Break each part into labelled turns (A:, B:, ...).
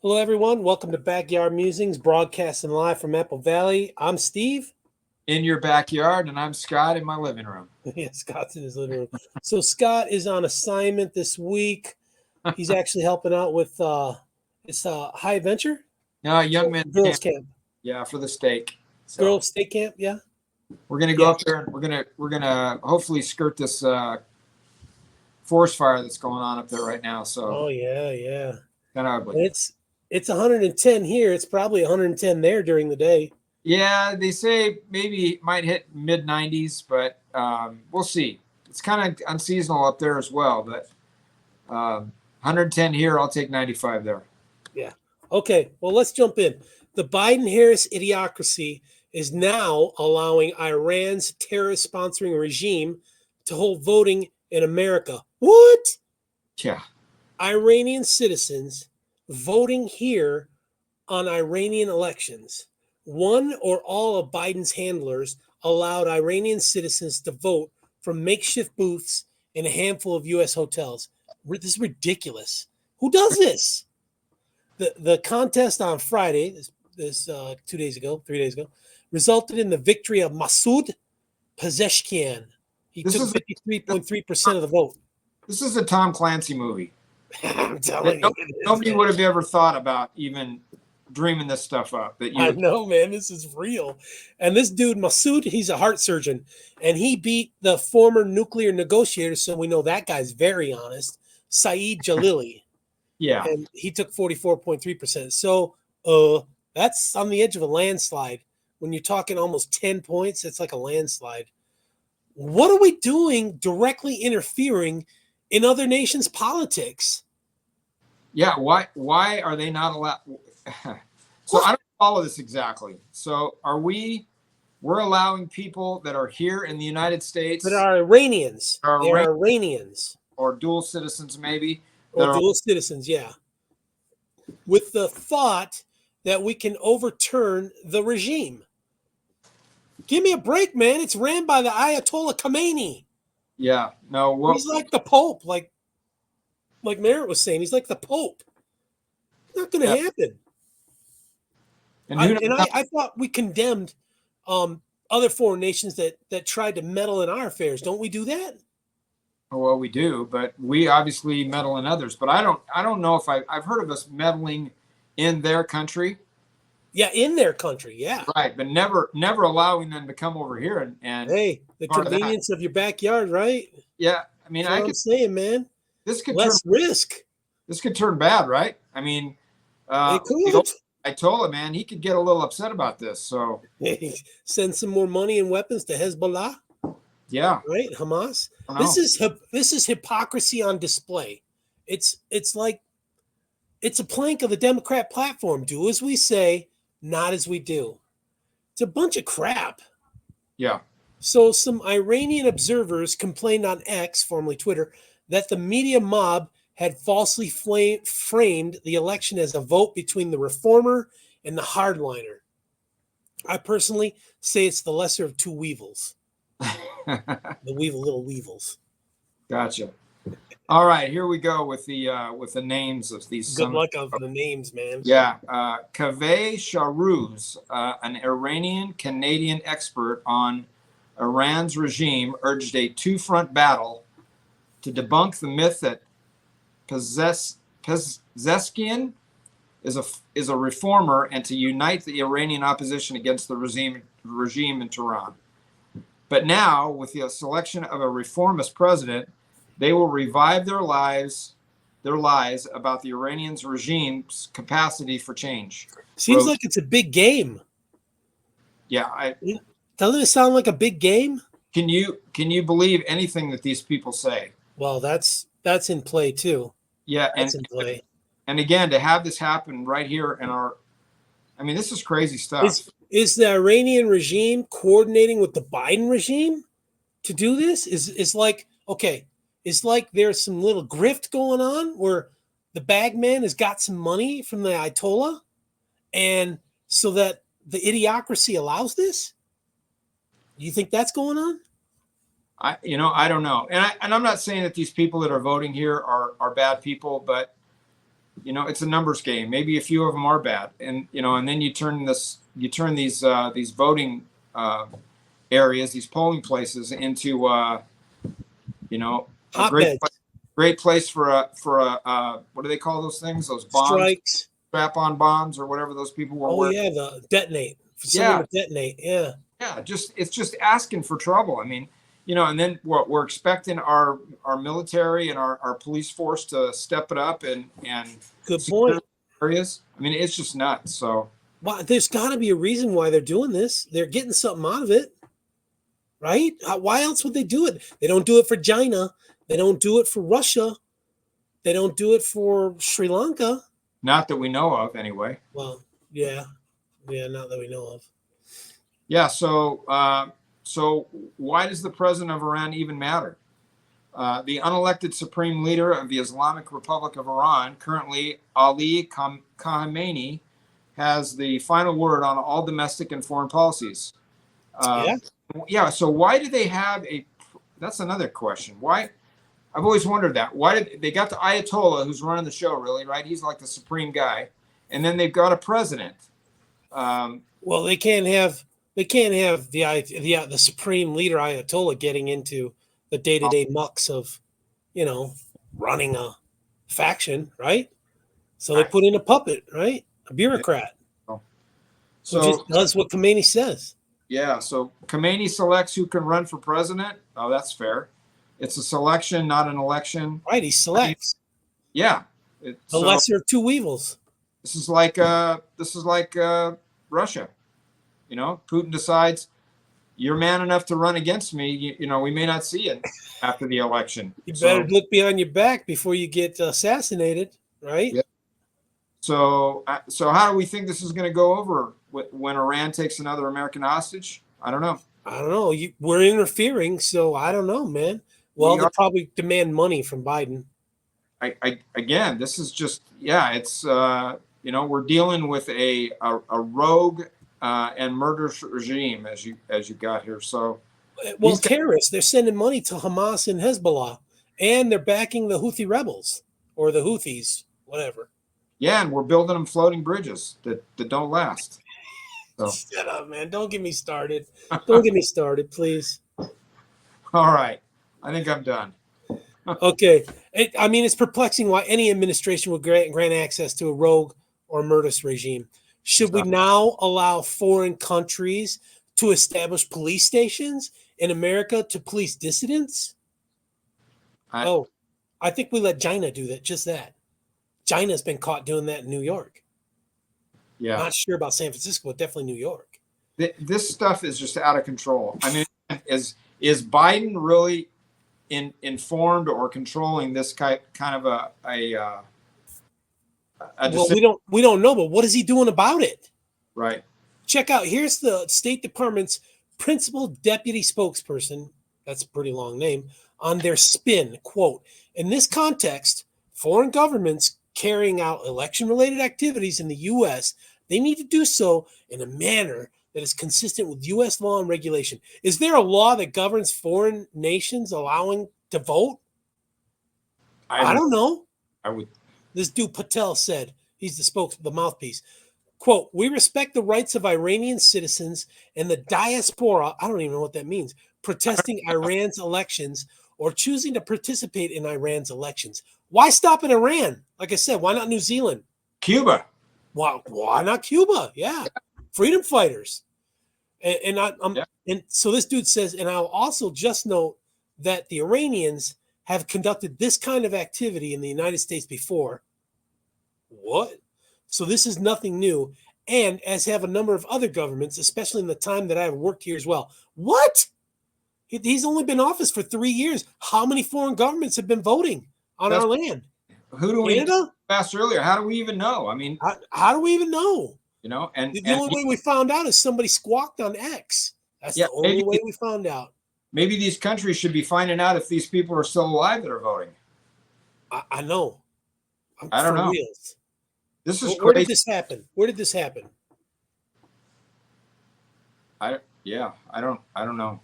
A: Hello, everyone. Welcome to Backyard Musings, broadcasting live from Apple Valley. I'm Steve.
B: In your backyard, and I'm Scott in my living room.
A: Yeah, Scott's in his living room. So Scott is on assignment this week. He's actually helping out with it's High Adventure.
B: No, young men
A: Girls camp.
B: Yeah, for the steak.
A: So, girls state camp. Yeah.
B: We're gonna go up there, and we're gonna hopefully skirt this forest fire that's going on up there right now. So.
A: Oh yeah.
B: Kind of ugly.
A: It's 110 here. It's probably 110 there during the day.
B: Yeah, they say maybe it might hit mid 90s, but we'll see. It's kind of unseasonal up there as well, but 110 here, I'll take 95 there.
A: Yeah. Okay, well, let's jump in. The Biden-Harris Idiocracy is now allowing Iran's terrorist-sponsoring regime to hold voting in America. What?
B: Yeah.
A: Iranian citizens voting here on Iranian elections. One or all of Biden's handlers allowed Iranian citizens to vote from makeshift booths in a handful of U.S. hotels. This is ridiculous. Who does this? The contest on Friday, this 3 days ago, resulted in the victory of Masoud Pezeshkian. He took 53.3% of the vote.
B: This is a Tom Clancy movie.
A: I'm telling you.
B: Nobody would have ever thought about even dreaming this stuff up.
A: I know, man. This is real. And this dude, Masoud, he's a heart surgeon, and he beat the former nuclear negotiator, so we know that guy's very honest, Saeed Jalili.
B: Yeah.
A: And he took 44.3%. So that's on the edge of a landslide. When you're talking almost 10 points, it's like a landslide. What are we doing directly interfering in other nations' politics?
B: Yeah, why are they not allowed? So I don't follow this exactly. So we're allowing people that are here in the United States
A: that are Iranians. They're Iranians.
B: Or dual citizens, maybe.
A: Or dual citizens, yeah. With the thought that we can overturn the regime. Give me a break, man. It's ran by the Ayatollah Khomeini.
B: Yeah, no.
A: He's like the Pope, like Merritt was saying. He's like the Pope. It's not going to happen. And I thought we condemned other foreign nations that tried to meddle in our affairs. Don't we do that?
B: Well, we do, but we obviously meddle in others. But I don't know if I've heard of us meddling in their country.
A: Yeah, in their country, yeah.
B: Right, but never allowing them to come over here and
A: hey, the convenience of your backyard, right?
B: Yeah, I mean,
A: I'm saying, man,
B: this could
A: less risk.
B: This could turn bad, right? I mean,
A: it could.
B: I told him, man, he could get a little upset about this. So
A: send some more money and weapons to Hezbollah.
B: Yeah,
A: right, Hamas. This is hypocrisy on display. It's like it's a plank of the Democrat platform. Do as we say, not as we do. It's a bunch of crap.
B: Yeah.
A: So some Iranian observers complained on X, formerly Twitter, that the media mob had falsely framed the election as a vote between the reformer and the hardliner. I personally say it's the lesser of two weevils. The little weevils.
B: Gotcha. All right, here we go with the names of these.
A: Good luck on the names, man.
B: Yeah, Kaveh Shahruz, an Iranian Canadian expert on Iran's regime, urged a two-front battle to debunk the myth that Pezeshkian is a reformer and to unite the Iranian opposition against the regime in Tehran. But now, with the selection of a reformist president, they will revive their lies about the Iranian regime's capacity for change.
A: Seems like it's a big game.
B: Yeah,
A: doesn't it sound like a big game?
B: Can you believe anything that these people say?
A: Well, that's in play too.
B: Yeah,
A: that's in play.
B: And again, to have this happen right here in this is crazy stuff.
A: Is the Iranian regime coordinating with the Biden regime to do this? Is like, okay, it's like there's some little grift going on where the bagman has got some money from the Ayatollah, and so that the Idiocracy allows this? Do you think that's going on?
B: I don't know. And I'm not saying that these people that are voting here are bad people, but it's a numbers game. Maybe a few of them are bad, and and then you turn these voting areas, these polling places into a
A: Hotbeds,
B: great place for a what do they call those things? Those bombs,
A: strikes.
B: strap-on bombs, or whatever those people were
A: Oh
B: wearing.
A: yeah, the detonate for someone
B: Yeah,
A: to detonate. Yeah,
B: yeah. It's just asking for trouble. I mean, and then what we're expecting our military and our police force to step it up and
A: good
B: secure
A: point.
B: areas. I mean, it's just nuts. So
A: Well, there's got to be a reason why they're doing this. They're getting something out of it, right? Why else would they do it? They don't do it for China. They don't do it for Russia. They don't do it for Sri Lanka.
B: not that we know of, anyway.
A: Well, yeah, not that we know of.
B: Yeah. So why does the president of Iran even matter? The unelected supreme leader of the Islamic Republic of Iran, currently Ali Khamenei, has the final word on all domestic and foreign policies.
A: Yeah.
B: Yeah. So why do they have that's another question. Why? I've always wondered that. Why did they got the Ayatollah who's running the show, really, right? He's like the supreme guy. And then they've got a president.
A: Well, they can't have the supreme leader Ayatollah getting into the day-to-day mucks of, running a faction, right? So they put in a puppet, right? A bureaucrat who just does what Khomeini says.
B: Yeah, so Khomeini selects who can run for president. Oh, that's fair. It's a selection, not an election.
A: Right, he selects.
B: Yeah.
A: The lesser of two evils.
B: This is like Russia. Putin decides you're man enough to run against me. We may not see it after the election.
A: You better look behind your back before you get assassinated, right?
B: Yeah. So how do we think this is going to go over when Iran takes another American hostage? I don't know.
A: We're interfering, so I don't know, man. Well, they'll probably demand money from Biden.
B: Again, this is just it's we're dealing with a rogue and murderous regime as you got here. So,
A: well, terrorists, they're sending money to Hamas and Hezbollah, and they're backing the Houthi rebels or the Houthis, whatever.
B: Yeah, and we're building them floating bridges that don't last. So.
A: Shut up, man! Don't get me started. Don't get me started, please.
B: All right, I think I'm done.
A: Okay. It's perplexing why any administration would grant access to a rogue or murderous regime. Should we now allow foreign countries to establish police stations in America to police dissidents? I think we let China do that, just that. China's been caught doing that in New York. Yeah. I'm not sure about San Francisco, but definitely New York.
B: This stuff is just out of control. I mean, is Biden really informed or controlling this kind of a
A: well, we don't know, but what is he doing about it?
B: Right.
A: Check out, here's the State Department's principal deputy spokesperson, that's a pretty long name, on their spin, quote, in this context, foreign governments carrying out election-related activities in the U.S., they need to do so in a manner that is consistent with U.S. law and regulation. Is there a law that governs foreign nations allowing to vote? I don't know.
B: I would.
A: This dude Patel said, he's the mouthpiece. Quote, we respect the rights of Iranian citizens and the diaspora, I don't even know what that means, protesting Iran's elections or choosing to participate in Iran's elections. Why stop in Iran? Like I said, why not New Zealand?
B: Cuba.
A: Why not Cuba? Yeah. Freedom fighters. And so this dude says, and I'll also just note that the Iranians have conducted this kind of activity in the United States before. What? So this is nothing new, and as have a number of other governments, especially in the time that I have worked here as well. What? He's only been in office for 3 years. How many foreign governments have been voting on our land?
B: Who do we asked earlier? How do we even know? I mean,
A: how do we even know?
B: And
A: the only way we found out is somebody squawked on X. That's the only way we found out.
B: Maybe these countries should be finding out if these people are still alive that are voting.
A: I know.
B: I don't know.
A: Reals.
B: This is
A: Where did this happen? Where did this happen?
B: I don't know.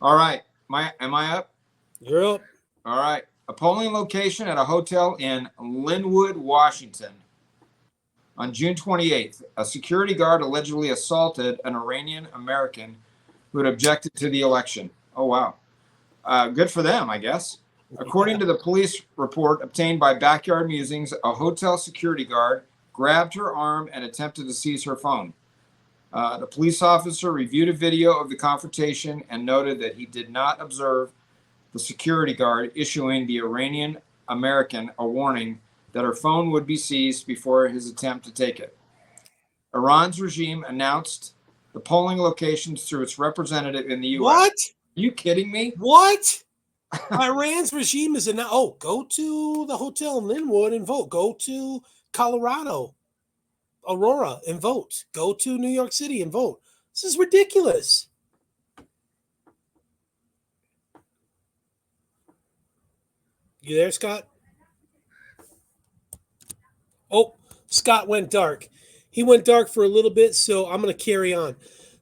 B: All right. Am I up?
A: You're up.
B: All right. A polling location at a hotel in Linwood, Washington. On June 28th, a security guard allegedly assaulted an Iranian American who had objected to the election. Oh, wow. Good for them, I guess. According to the police report obtained by Backyard Musings, a hotel security guard grabbed her arm and attempted to seize her phone. The police officer reviewed a video of the confrontation and noted that he did not observe the security guard issuing the Iranian American a warning that her phone would be seized before his attempt to take it. Iran's regime announced the polling locations through its representative in the U.S.
A: What?
B: Are you kidding me?
A: What? Iran's regime is go to the hotel in Linwood and vote. Go to Colorado, Aurora, and vote. Go to New York City and vote. This is ridiculous. You there, Scott? Oh, Scott went dark. He went dark for a little bit, so I'm going to carry on.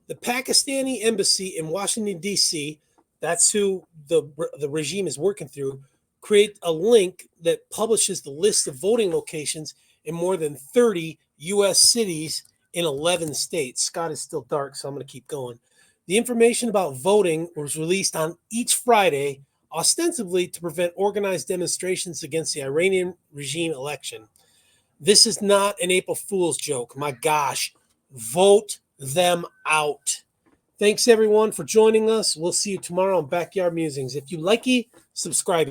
A: The Pakistani embassy in Washington, D.C., that's who the regime is working through, create a link that publishes the list of voting locations in more than 30 U.S. cities in 11 states. Scott is still dark, so I'm going to keep going. The information about voting was released on each Friday, ostensibly to prevent organized demonstrations against the Iranian regime election. This is not an April Fool's joke. My gosh, vote them out. Thanks, everyone, for joining us. We'll see you tomorrow on Backyard Musings. If you like it, subscribe.